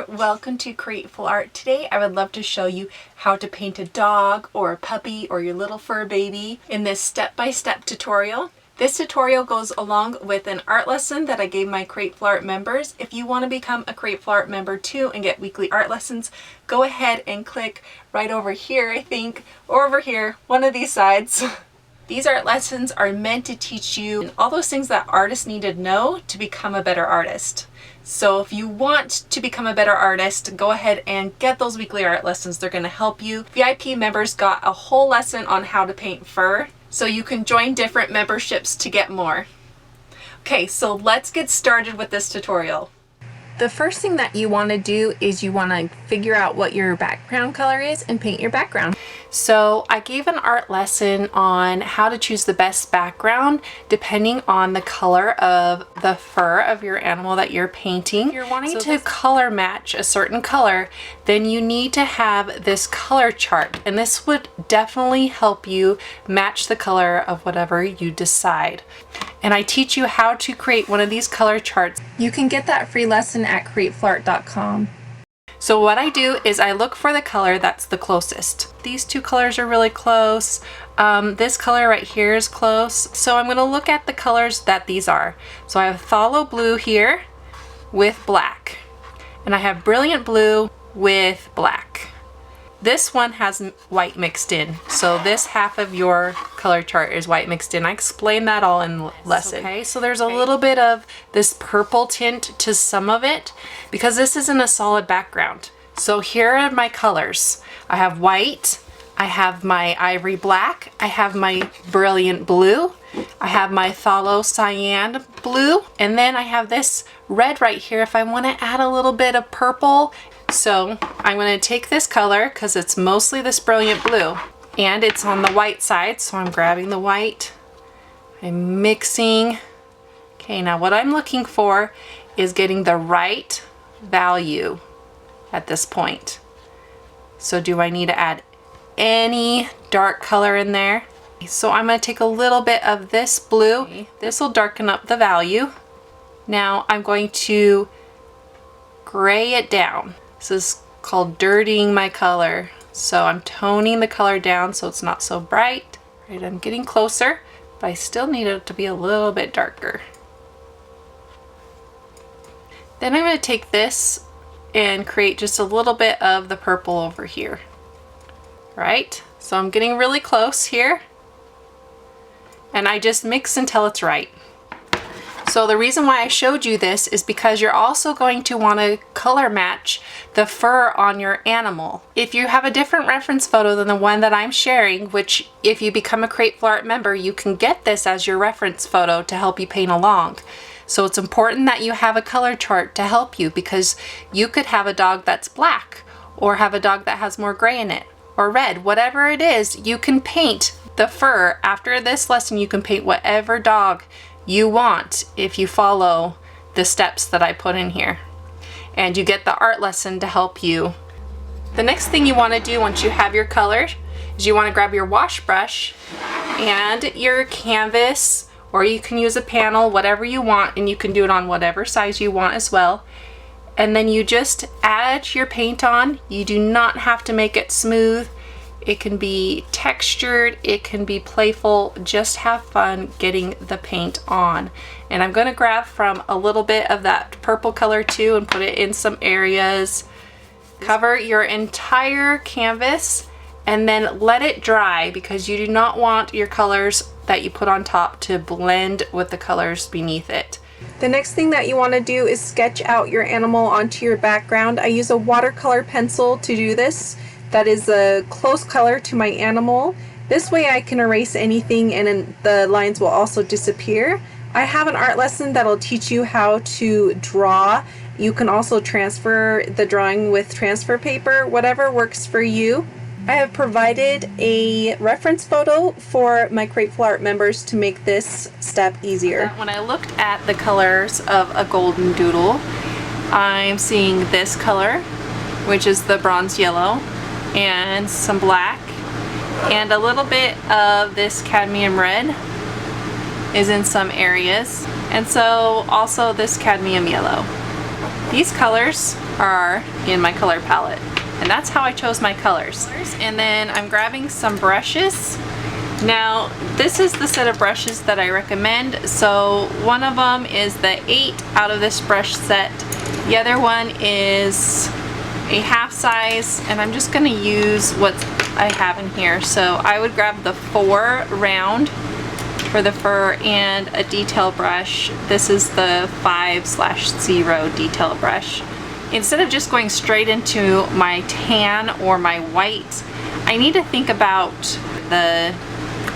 there, welcome to Createful Art. Today I would love to show you how to paint a dog or a puppy or your little fur baby in this step-by-step tutorial. This tutorial goes along with an art lesson that I gave my Createful Art members. If you want to become a Createful Art member too and get weekly art lessons, go ahead and click right over here, I think, or over here, one of these sides. These art lessons are meant to teach you all those things that artists need to know to become a better artist. So if you want to become a better artist, go ahead and get those weekly art lessons. They're going to help you. VIP members got a whole lesson on how to paint fur, so you can join different memberships to get more. Okay, so let's get started with this tutorial. The first thing that you want to do is you want to figure out what your background color is and paint your background. So I gave an art lesson on how to choose the best background depending on the color of the fur of your animal that you're painting. If you're wanting to color match a certain color, then you need to have this color chart, and this would definitely help you match the color of whatever you decide. And I teach you how to create one of these color charts. You can get that free lesson at createfullart.com. So what I do is I look for the color that's the closest. These two colors are really close. This color right here is close. So I'm going to look at the colors that these are. So I have phthalo blue here with black. And I have brilliant blue with black. This one has white mixed in, so this half of your color chart is white mixed in. I explained that all in lesson. Okay, so there's a little bit of this purple tint to some of it because this isn't a solid background. So here are my colors. I have white, I have my ivory black, I have my brilliant blue, I have my phthalo cyan blue, and then I have this red right here if I want to add a little bit of purple. So I'm going to take this color because it's mostly this brilliant blue and it's on the white side, so I'm grabbing the white, I'm mixing. Okay, now what I'm looking for is getting the right value at this point. So do I need to add any dark color in there? So I'm going to take a little bit of this blue. This will darken up the value. Now I'm going to gray it down. This is called dirtying my color. So I'm toning the color down so it's not so bright. Right, I'm getting closer, but I still need it to be a little bit darker. Then I'm going to take this and create just a little bit of the purple over here. Right? So I'm getting really close here. And I just mix until it's right. So the reason why I showed you this is because you're also going to want to color match the fur on your animal. If you have a different reference photo than the one that I'm sharing, which if you become a Createful Art member, you can get this as your reference photo to help you paint along. So it's important that you have a color chart to help you because you could have a dog that's black or have a dog that has more gray in it or red. Whatever it is, you can paint the fur. After this lesson, you can paint whatever dog you want if you follow the steps that I put in here, and you get the art lesson to help you. The next thing you want to do once you have your color is you want to grab your wash brush and your canvas, or you can use a panel, whatever you want, and you can do it on whatever size you want as well. And then you just add your paint on. You do not have to make it smooth. It can be textured, it can be playful, just have fun getting the paint on. And I'm going to grab from a little bit of that purple color too and put it in some areas. Cover your entire canvas and then let it dry because you do not want your colors that you put on top to blend with the colors beneath it. The next thing that you want to do is sketch out your animal onto your background. I use a watercolor pencil to do this. That is a close color to my animal. This way I can erase anything and then the lines will also disappear. I have an art lesson that'll teach you how to draw. You can also transfer the drawing with transfer paper, whatever works for you. I have provided a reference photo for my Createful Art members to make this step easier. When I looked at the colors of a golden doodle, I'm seeing this color, which is the bronze yellow, and some black, and a little bit of this cadmium red is in some areas, and so also this cadmium yellow. These colors are in my color palette. And that's how I chose my colors. And then I'm grabbing some brushes. Now, this is the set of brushes that I recommend. So one of them is the 8 out of this brush set. The other one is a half size, and I'm just gonna use what I have in here. So I would grab the 4 round for the fur and a detail brush. This is the 5/0 detail brush. Instead of just going straight into my tan or my white, I need to think about the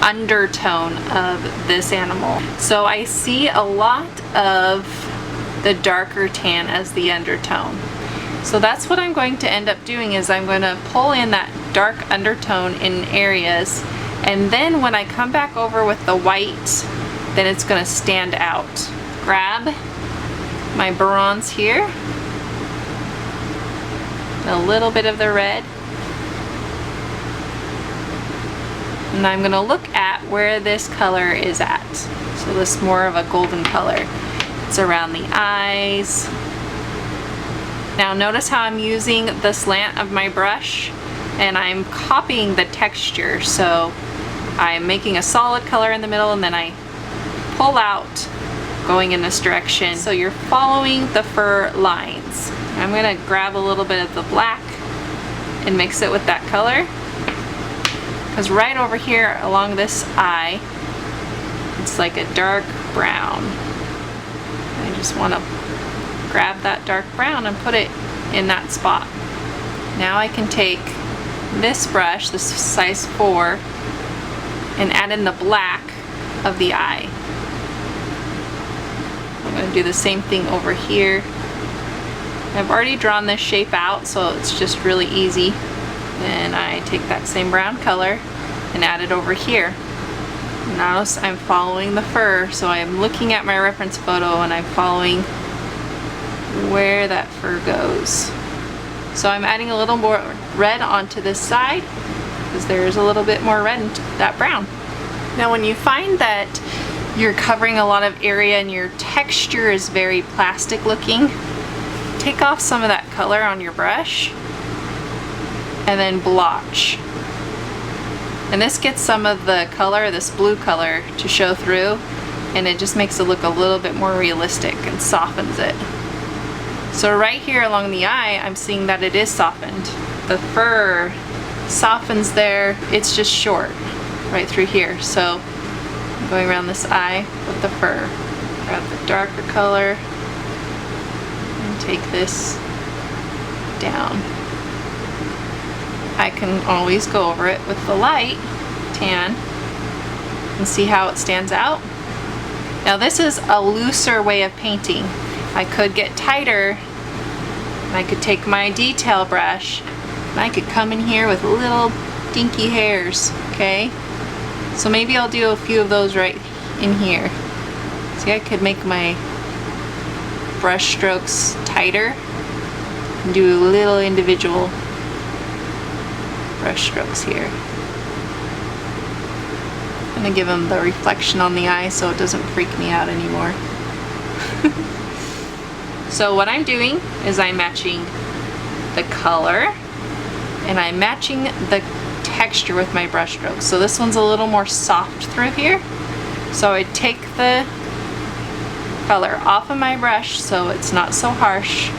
undertone of this animal. So I see a lot of the darker tan as the undertone. So that's what I'm going to end up doing, is I'm going to pull in that dark undertone in areas, and then when I come back over with the white, then it's going to stand out. Grab my bronze here, a little bit of the red, and I'm going to look at where this color is at. So this is more of a golden color. It's around the eyes. Now notice how I'm using the slant of my brush and I'm copying the texture. So I'm making a solid color in the middle and then I pull out going in this direction. So you're following the fur lines. I'm gonna grab a little bit of the black and mix it with that color, because right over here along this eye, it's like a dark brown. I just want to grab that dark brown and put it in that spot. Now I can take this brush, this size 4, and add in the black of the eye. I'm going to do the same thing over here. I've already drawn this shape out, so it's just really easy. And I take that same brown color and add it over here. Notice I'm following the fur, so I'm looking at my reference photo and I'm following where that fur goes. So I'm adding a little more red onto this side because there's a little bit more red in that brown. Now when you find that you're covering a lot of area and your texture is very plastic looking, take off some of that color on your brush and then blotch. And this gets some of the color, this blue color, to show through, and it just makes it look a little bit more realistic and softens it. So right here along the eye, I'm seeing that it is softened. The fur softens there, it's just short right through here. So I'm going around this eye with the fur. Grab the darker color and take this down. I can always go over it with the light tan and see how it stands out. Now this is a looser way of painting. I could get tighter and I could take my detail brush and I could come in here with little dinky hairs, okay? So maybe I'll do a few of those right in here. See, I could make my brush strokes tighter and do little individual brush strokes here. I'm gonna give them the reflection on the eye so it doesn't freak me out anymore. So what I'm doing is I'm matching the color and I'm matching the texture with my brush strokes. So this one's a little more soft through here. So I take the color off of my brush so it's not so harsh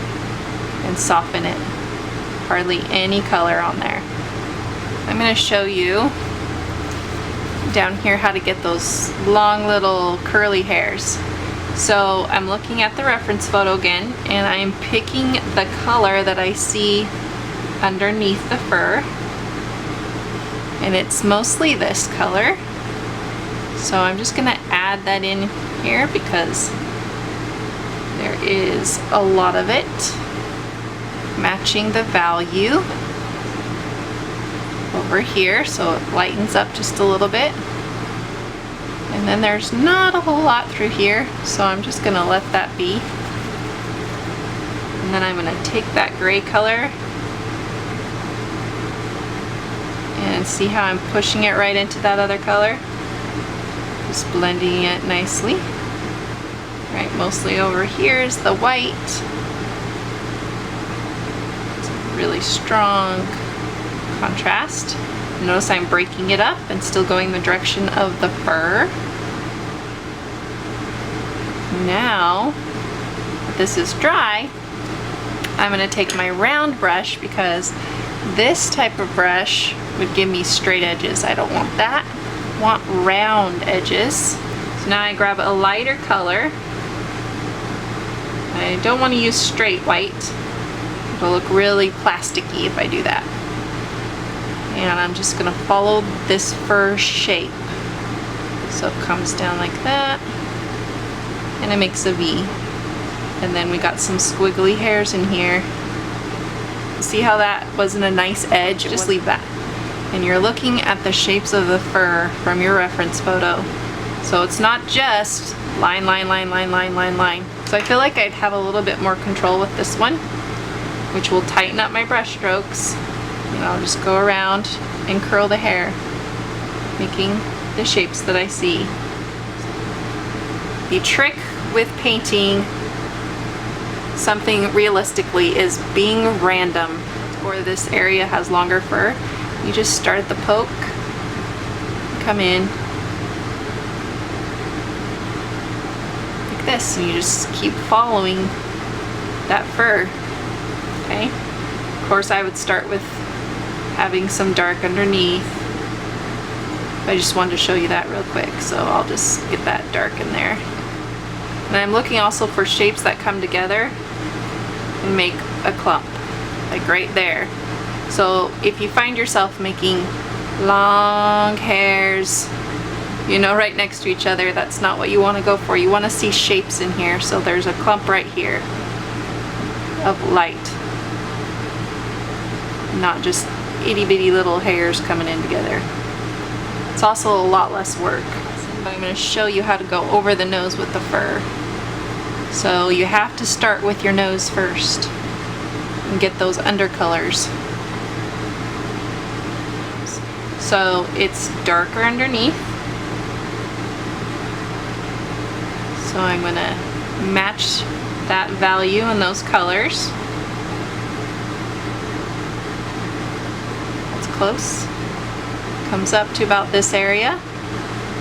and soften it. Hardly any color on there. I'm going to show you down here how to get those long little curly hairs. So I'm looking at the reference photo again and I'm picking the color that I see underneath the fur, and it's mostly this color. So I'm just going to add that in here because there is a lot of it, matching the value over here so it lightens up just a little bit. And then there's not a whole lot through here, so I'm just gonna let that be. And then I'm gonna take that gray color and see how I'm pushing it right into that other color. Just blending it nicely. Right, mostly over here is the white. really strong contrast. Notice I'm breaking it up and still going the direction of the fur. Now, this is dry, I'm going to take my round brush because this type of brush would give me straight edges. I don't want that. I want round edges. So now I grab a lighter color. I don't want to use straight white. It'll look really plasticky if I do that. And I'm just going to follow this fur shape. So it comes down like that, and it makes a V. And then we got some squiggly hairs in here. See how that wasn't a nice edge? Just leave that. And you're looking at the shapes of the fur from your reference photo. So it's not just line, line, line, line, line, line, line. So I feel like I'd have a little bit more control with this one, which will tighten up my brush strokes. And I'll just go around and curl the hair, making the shapes that I see. The trick with painting something realistically is being random. Or this area has longer fur, you just start at the poke, come in like this, and you just keep following that fur. Okay, of course I would start with having some dark underneath. I just wanted to show you that real quick, so I'll just get that dark in there. And I'm looking also for shapes that come together and make a clump, like right there. So if you find yourself making long hairs, you know, right next to each other, that's not what you want to go for. You want to see shapes in here. So there's a clump right here of light, not just itty bitty little hairs coming in together. It's also a lot less work. But I'm going to show you how to go over the nose with the fur. So you have to start with your nose first and get those undercolors. So it's darker underneath. So I'm going to match that value and those colors. That's close. Comes up to about this area.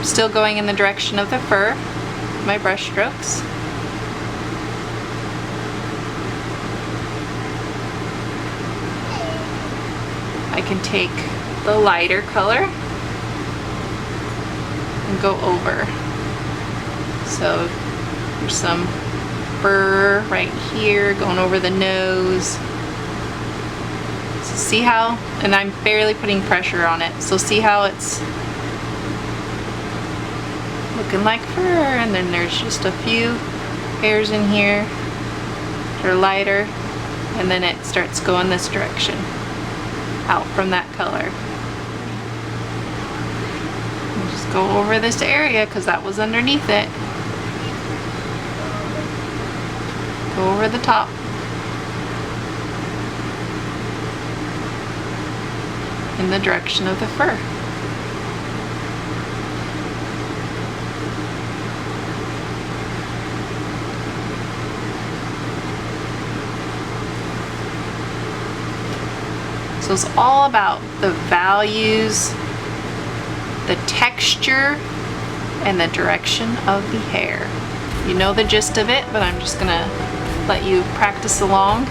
Still going in the direction of the fur, my brush strokes. I can take the lighter color and go over. So there's some fur right here going over the nose. So see how, and I'm barely putting pressure on it, so see how it's looking like fur, and then there's just a few hairs in here that are lighter, and then it starts going this direction out from that color. And just go over this area because that was underneath it. Go over the top. In the direction of the fur. So it's all about the values, the texture, and the direction of the hair. You know the gist of it, but I'm just gonna let you practice along.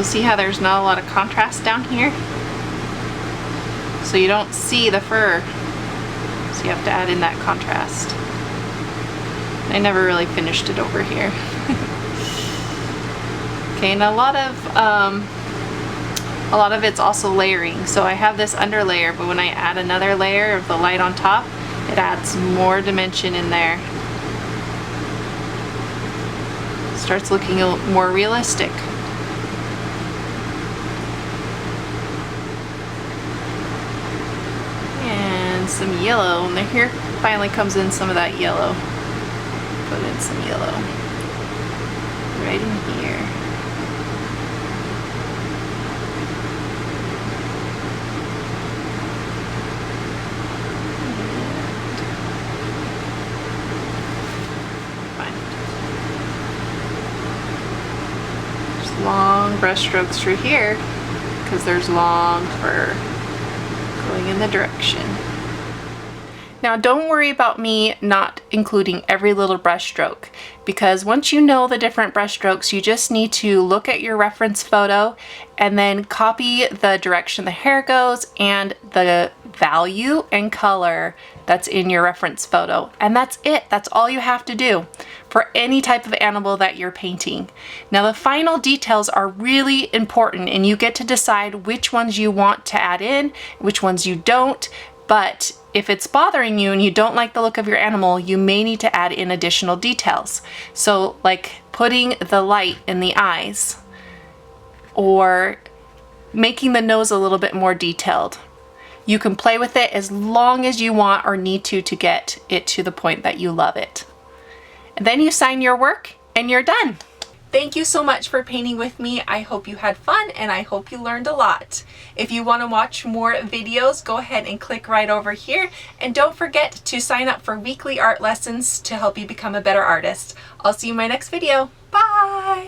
So see how there's not a lot of contrast down here? So you don't see the fur. So you have to add in that contrast. I never really finished it over here. Okay, and a lot of it's also layering. So I have this under layer, but when I add another layer of the light on top, it adds more dimension in there. Starts looking more realistic. And some yellow, and here finally comes in some of that yellow. Put in some yellow right in here. Long brush strokes through here because there's long fur going in the direction. Now don't worry about me not including every little brush stroke, because once you know the different brush strokes, you just need to look at your reference photo and then copy the direction the hair goes and the value and color that's in your reference photo. And that's it. That's all you have to do for any type of animal that you're painting. Now the final details are really important, and you get to decide which ones you want to add in, which ones you don't. But if it's bothering you and you don't like the look of your animal, you may need to add in additional details. So like putting the light in the eyes, or making the nose a little bit more detailed. You can play with it as long as you want or need to get it to the point that you love it. And then you sign your work and you're done. Thank you so much for painting with me. I hope you had fun and I hope you learned a lot. If you want to watch more videos, go ahead and click right over here. And don't forget to sign up for weekly art lessons to help you become a better artist. I'll see you in my next video. Bye!